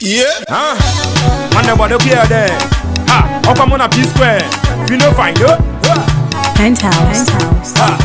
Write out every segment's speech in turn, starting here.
Yeah. Man, nobody care there. Ha. How come on a PSquare? Phyno Phyno. Penthouse. Ha.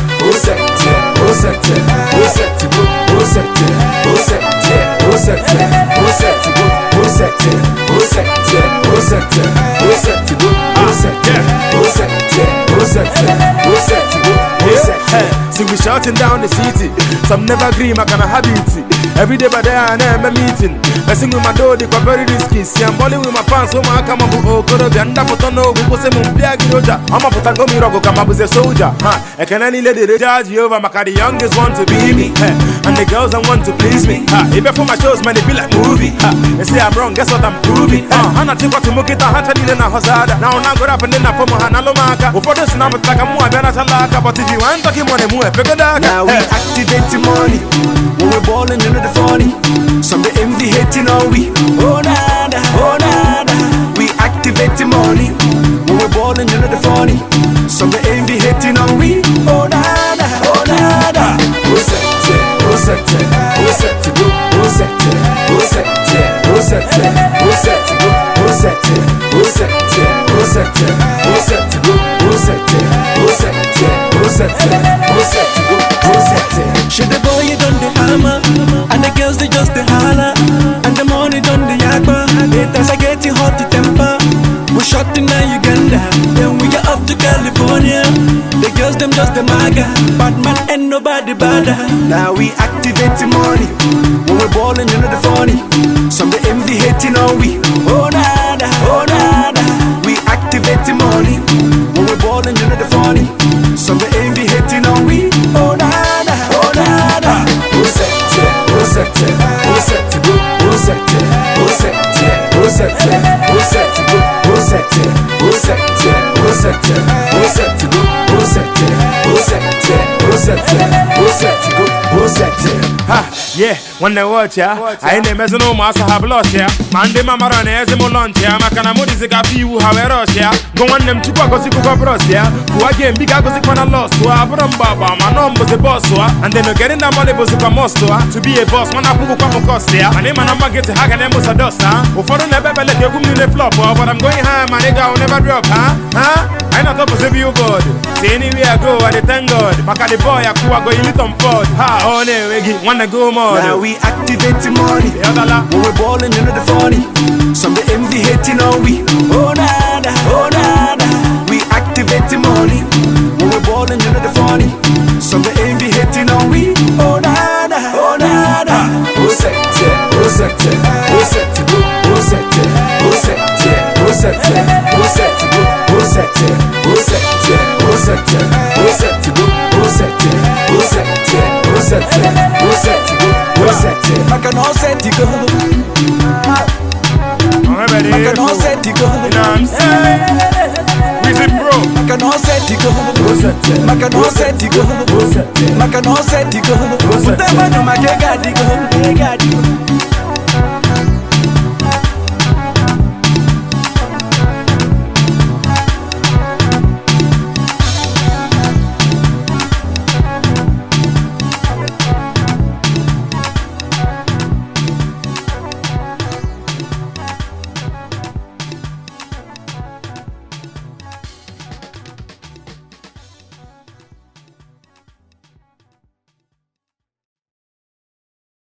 So we shouting down the city. Some never dream I can have it. Every day by day I am a meeting. I sing with my door, they got very risky. See I'm balling with my pants, so I come up with Okorobi and Dapotono, we go say Mumpiagi Roja. I'm a put and go Mirago, come up with a soldier. I can only let it judge you over. The youngest want to be me, and the girls that want to please me. Even for my shows, man, they be like movie. They say I'm wrong, guess what I'm proving. I'm not too to make it a hundred in a Hosada. Now I'm good up and then I put my Hanalomaka. Before this number, like I'm more than a talaka. But if you want to give money, more, now we activate the money. When we're balling into the funny. Some the envy hating on we. Oh nada, oh nada. We activate the money. When we're balling into the funny. Some the envy hating on we. Oh nada, oh nada. Who's it? Who's it? Who's it? Who's it? Who's it? Who's it? Who's it? Who's it? Who's it? Who's it? Who's it? Who's it? Who's it? Who's it? Who's it? Who's it? She the boy you done the hammer, and the girls they just the holler, and the money done the yakba. Haters I get you hot to temper. We shot in Uganda, then we get off to California. The girls them just the maga, bad man ain't nobody bad. Now we activate the money, when we're balling into the funny. Some the envy hating on we. Oh nada, oh nada. We activate the money, when we're balling into the funny. Some the envy hating on we. Oh nada, oh nada. Who's it? Who's it? Who's it? Who's it? Who's it? Who's it? Who's it? Who's it? Who's it? Who's it? Who's it? Who's it? Who's it? Who's it? Who's it? Who's it? Ha, yeah, when they watch ya, I ain't never no master have lost ya. Monday, Mama run as a lunch ya. Macana Modic a few, however, ya. Go on them to go to Bros ya. Who again, big I was a lost to Abram Baba, my mom was a boss, and then getting that money was a most to be a boss. When I put a couple cost ya, and then my number gets a hack and was a dust, huh? Before I never let you in the flop, but I'm going high, my nigga will never drop, huh? I not up to you good. See anywhere I go, I thank God. Maka the boy, I go in little Ford. Ha, on it, wanna go more. Now we activate the money. When we're balling into the funny. Some the envy hating on we. Oh nada, oh nada. We activate the money. When we're balling into the funny. Some the envy hating on we. Oh nada, oh nada. Who's it? Who's it? Who's it? Who's it? Who's it? Who's it? Who's it? Who's it? Who's it? Who's it? Who's it? Who's it? Who's it? Who's it? Who's it? Who's it? I can all set to go. I can all set to go. WizzyPro. I can all set to go. I can all set to go. I can all set to go. Whatever no my get got to go.